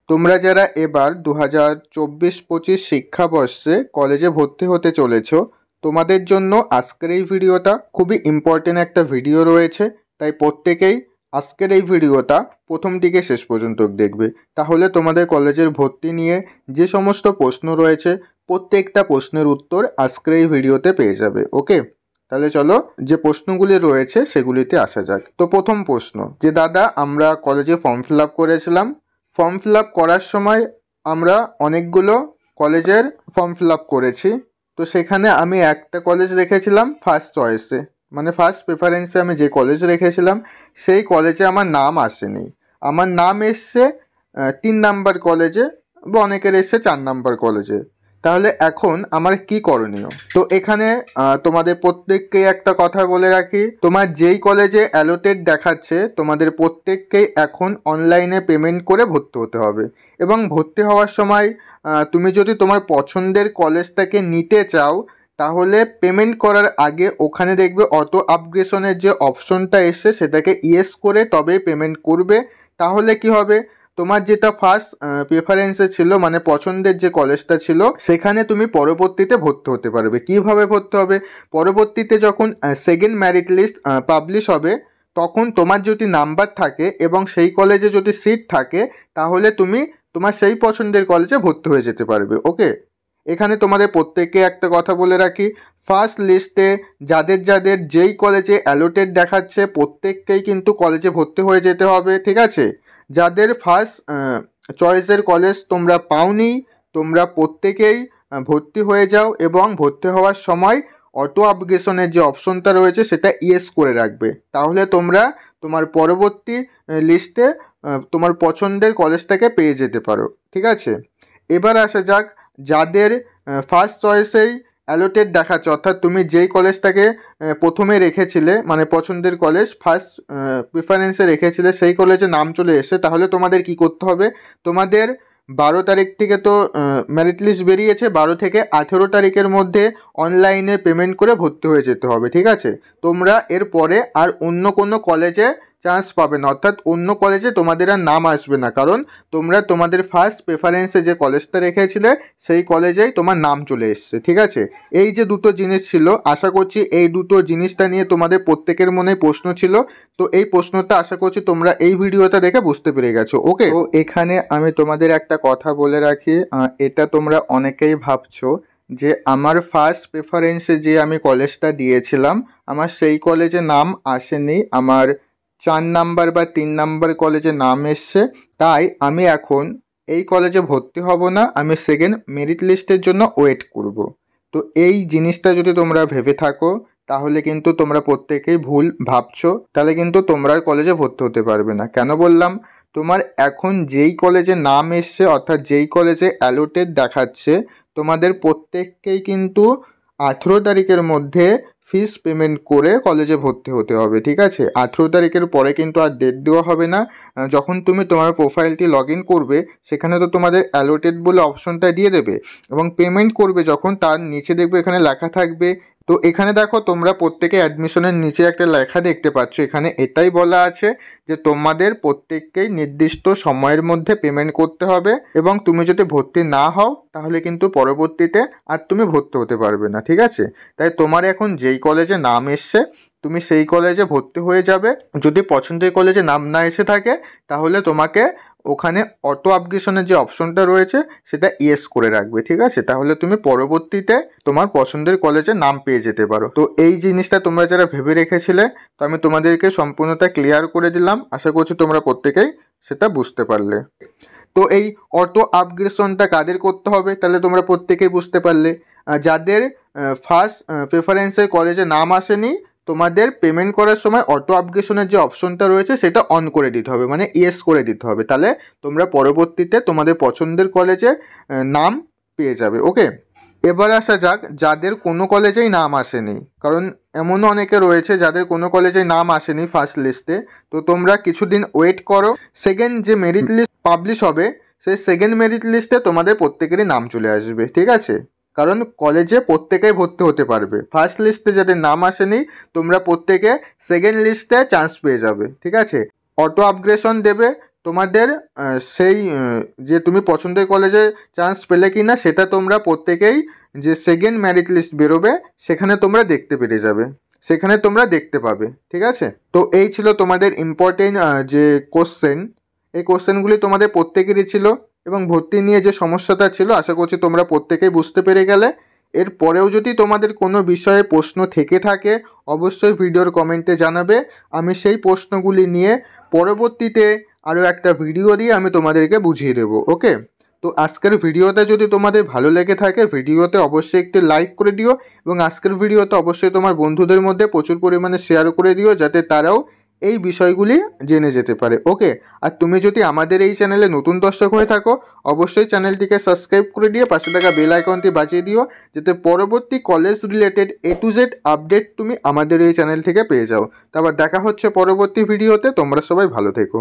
তোমরা যারা এবার 2024-25 শিক্ষাবর্ষে কলেজে ভর্তি হতে চলেছো, তোমাদের জন্য আজকের এই ভিডিওটা খুবই ইম্পর্টেন্ট একটা ভিডিও রয়েছে। তাই প্রত্যেকেই আজকের এই ভিডিওটা প্রথম থেকে শেষ পর্যন্ত দেখবে। তাহলে তোমাদের কলেজের ভর্তি নিয়ে যে সমস্ত প্রশ্ন রয়েছে প্রত্যেকটা প্রশ্নের উত্তর আজকের এই ভিডিওতে পেয়ে যাবে। ওকে, তাহলে চলো যে প্রশ্নগুলি রয়েছে সেগুলিতে আসা যাক। তো প্রথম প্রশ্ন, যে দাদা আমরা কলেজে ফর্ম ফিল আপ করেছিলাম, ফর্ম ফিল আপ করার সময় আমরা অনেকগুলো কলেজের ফর্ম ফিল আপ করেছি। তো সেখানে আমি একটা কলেজ রেখেছিলাম ফার্স্ট চয়েসে, মানে ফার্স্ট প্রেফারেন্সে আমি যে কলেজ রেখেছিলাম সেই কলেজে আমার নাম আসেনি। আমার নাম এসছে 3 নাম্বার কলেজে, বা অনেকের এসছে 4 নাম্বার কলেজে। তাহলে এখন আমার কি করণীয়? তো এখানে তোমাদের প্রত্যেককে একটা কথা বলে রাখি, তোমার যেই কলেজে অ্যালোটেড দেখাচ্ছে তোমাদের প্রত্যেককেই এখন অনলাইনে পেমেন্ট করে ভর্তি হতে হবে। এবং ভর্তি হওয়ার সময় তুমি যদি তোমার পছন্দের কলেজটাকে নিতে চাও, তাহলে পেমেন্ট করার আগে ওখানে দেখবে অটো আপগ্রেশনের যে অপশনটা এসছে সেটাকে ইয়েস করে তবেই পেমেন্ট করবে। তাহলে কি হবে, তোমার যেটা ফার্স্ট প্রেফারেন্সে ছিল, মানে পছন্দের যে কলেজটা ছিল, সেখানে তুমি পরবর্তীতে ভর্তি হতে পারবে। কিভাবে ভর্তি হবে? পরবর্তীতে যখন সেকেন্ড মেরিট লিস্ট পাবলিশ হবে, তখন তোমার যদি নাম্বার থাকে এবং সেই কলেজে যদি সিট থাকে, তাহলে তুমি তোমার সেই পছন্দের কলেজে ভর্তি হয়ে যেতে পারবে। ওকে, এখানে তোমাদের প্রত্যেককে একটা কথা বলে রাখি, ফার্স্ট লিস্টে যাদের যাদের যেই কলেজে অ্যালোটেড দেখাচ্ছে প্রত্যেককেই কিন্তু কলেজে ভর্তি হয়ে যেতে হবে, ঠিক আছে? যাদের ফার্স্ট চয়েসের কলেজ তোমরা পাওনি, তোমরা প্রত্যেকেই ভর্তি হয়ে যাও এবং ভর্তি হওয়ার সময় অটো আপগ্রেশনের যে অপশনটা রয়েছে সেটা ইয়েস করে রাখবে। তাহলে তোমরা তোমার পরবর্তী লিস্টে তোমার পছন্দের কলেজটাকে পেয়ে যেতে পারো, ঠিক আছে? এবার আসা যাক, যাদের ফার্স্ট চয়েসেই অ্যালোটেড দেখাচ্ছে, অর্থাৎ তুমি যেই কলেজটাকে প্রথমে রেখেছিলে, মানে পছন্দের কলেজ ফার্স্ট প্রিফারেন্সে রেখেছিলে, সেই কলেজে নাম চলে এসেছে, তাহলে তোমাদের কি করতে হবে? তোমাদের 12 তারিখ থেকে তো মেরিট লিস্ট বেরিয়েছে, 12 থেকে 18 তারিখের মধ্যে অনলাইনে পেমেন্ট করে ভর্তি হয়ে যেতে হবে, ঠিক আছে? তোমরা এর পরে আর অন্য কোনো কলেজে চান্স পাবে না, অর্থাৎ অন্য কলেজে তোমাদের আর নাম আসবে না, কারণ তোমরা তোমাদের ফার্স্ট প্রেফারেন্সে যে কলেজটা রেখেছিলে সেই কলেজেই তোমার নাম চলে এসছে, ঠিক আছে? এই যে দুটো জিনিস ছিল, আশা করছি এই দুটো জিনিসটা নিয়ে তোমাদের প্রত্যেকের মনে প্রশ্ন ছিল। তো এই প্রশ্নটা আশা করছি তোমরা এই ভিডিওটা দেখে বুঝতে পেরে গেছো। ওকে, তো এখানে আমি তোমাদের একটা কথা বলে রাখি, এটা তোমরা অনেকেই ভাবছো যে আমার ফার্স্ট প্রেফারেন্সে যে আমি কলেজটা দিয়েছিলাম আমার সেই কলেজে নাম আসেনি, আমার 4 নাম্বার বা 3 নাম্বার কলেজে নাম এসছে, তাই আমি এখন এই কলেজে ভর্তি হব না, আমি সেকেন্ড মেরিট লিস্টের জন্য ওয়েট করব। তো এই জিনিসটা যদি তোমরা ভেবে থাকো তাহলে কিন্তু তোমরা প্রত্যেকেই ভুল ভাবছো, তাহলে কিন্তু তোমরা আর কলেজে ভর্তি হতে পারবে না। কেন বললাম? তোমার এখন যেই কলেজে নাম এসছে, অর্থাৎ যেই কলেজে অ্যালোটেড দেখাচ্ছে, তোমাদের প্রত্যেককেই কিন্তু 18 তারিখের মধ্যে ফিস পেমেন্ট করে কলেজে ভর্তি হতে হবে, ঠিক আছে? 18 তারিখের পরে কিন্তু আর ডেট দেওয়া হবে না। যখন তুমি তোমার প্রোফাইলটি লগ ইন করবে সেখানে তো তোমাদের অ্যালোটেড বলে অপশনটা দিয়ে দেবে, এবং পেমেন্ট করবে যখন তার নিচে দেখবে এখানে লেখা থাকবে। তো এখানে দেখো তোমরা প্রত্যেকে অ্যাডমিশনের নিচে একটা লেখা দেখতে পাচ্ছ, এখানে এটাই বলা আছে যে তোমাদের প্রত্যেককেই নির্দিষ্ট সময়ের মধ্যে পেমেন্ট করতে হবে, এবং তুমি যদি ভর্তি না হও তাহলে কিন্তু পরবর্তীতে আর তুমি ভর্তি হতে পারবে না, ঠিক আছে? তাই তোমার এখন যেই কলেজে নাম এসছে তুমি সেই কলেজে ভর্তি হয়ে যাবে। যদি পছন্দের কলেজে নাম না এসে থাকে তাহলে তোমাকে ওখানে অটো আপগ্রেশনের যে অপশনটা রয়েছে সেটা ইয়েস করে রাখবে, ঠিক আছে? তাহলে তুমি পরবর্তীতে তোমার পছন্দের কলেজে নাম পেয়ে যেতে পারো। তো এই জিনিসটা তোমরা যারা ভেবে রেখেছিলে, তো আমি তোমাদেরকে সম্পূর্ণটা ক্লিয়ার করে দিলাম, আশা করছি তোমরা প্রত্যেকেই সেটা বুঝতে পারলে। তো এই অটো আপগ্রেশনটা কাদের করতে হবে তাহলে তোমরা প্রত্যেকেই বুঝতে পারলে। যাদের ফার্স্ট প্রেফারেন্সের কলেজে নাম আসেনি, তোমাদের পেমেন্ট করার সময় অটো আপগ্রেশনের যে অপশনটা রয়েছে সেটা অন করে দিতে হবে, মানে ইয়েস করে দিতে হবে, তাহলে তোমরা পরবর্তীতে তোমাদের পছন্দের কলেজে নাম পেয়ে যাবে। ওকে, এবার আসা যাক যাদের কোনো কলেজেই নাম আসেনি, কারণ এমনও অনেকে রয়েছে যাদের কোনো কলেজেই নাম আসেনি ফার্স্ট লিস্টে। তো তোমরা কিছুদিন ওয়েট করো, সেকেন্ড যে মেরিট লিস্ট পাবলিশ হবে সেই সেকেন্ড মেরিট লিস্টে তোমাদের প্রত্যেকেরই নাম চলে আসবে, ঠিক আছে? কারণ কলেজে প্রত্যেকেই ভর্তি হতে পারবে। ফার্স্ট লিস্টে যাদের নাম আসেনি তোমরা প্রত্যেকে সেকেন্ড লিস্টে চান্স পেয়ে যাবে, ঠিক আছে? অটো আপগ্রেশন দেবে, তোমাদের সেই যে তুমি পছন্দের কলেজে চান্স পেলে কি না সেটা তোমরা প্রত্যেকেই যে সেকেন্ড মেরিট লিস্ট বেরোবে সেখানে তোমরা দেখতে পেরে যাবে, সেখানে তোমরা দেখতে পাবে। ঠিক আছে, তো এই ছিল তোমাদের ইম্পর্টেন্ট যে কোশ্চেন। এই কোশ্চেনগুলি তোমাদের প্রত্যেকেরই ছিল এবং ভর্তি নিয়ে যে সমস্যাটা ছিল আশা করছি তোমরা প্রত্যেকেই বুঝতে পেরে গেলে। এর পরেও যদি তোমাদের কোনো বিষয়ে প্রশ্ন থেকে থাকে অবশ্যই ভিডিওর কমেন্টে জানাবে। আমি সেই প্রশ্নগুলি নিয়ে পরবর্তীতে আরও একটা ভিডিও দিয়ে আমি তোমাদেরকে বুঝিয়ে দেবো। ওকে, তো আজকের ভিডিওটা যদি তোমাদের ভালো লেগে থাকে ভিডিওতে অবশ্যই একটি লাইক করে দিও এবং আজকের ভিডিওতে অবশ্যই তোমার বন্ধুদের মধ্যে প্রচুর পরিমাণে শেয়ার করে দিও যাতে তারাও এই বিষয়গুলি জেনে যেতে পারে। ওকে, আর তুমি যদি আমাদের এই চ্যানেলে নতুন দর্শক হয়ে থাকো অবশ্যই চ্যানেলটিকে সাবস্ক্রাইব করে দিয়ে পাশে থাকা বেল আইকনটি বাজিয়ে দিও যাতে পরবর্তী college related A to Z update তুমি আমাদের এই চ্যানেল থেকে পেয়ে যাও। তারপর দেখা হচ্ছে পরবর্তী ভিডিওতে, তোমরা সবাই ভালো থেকো।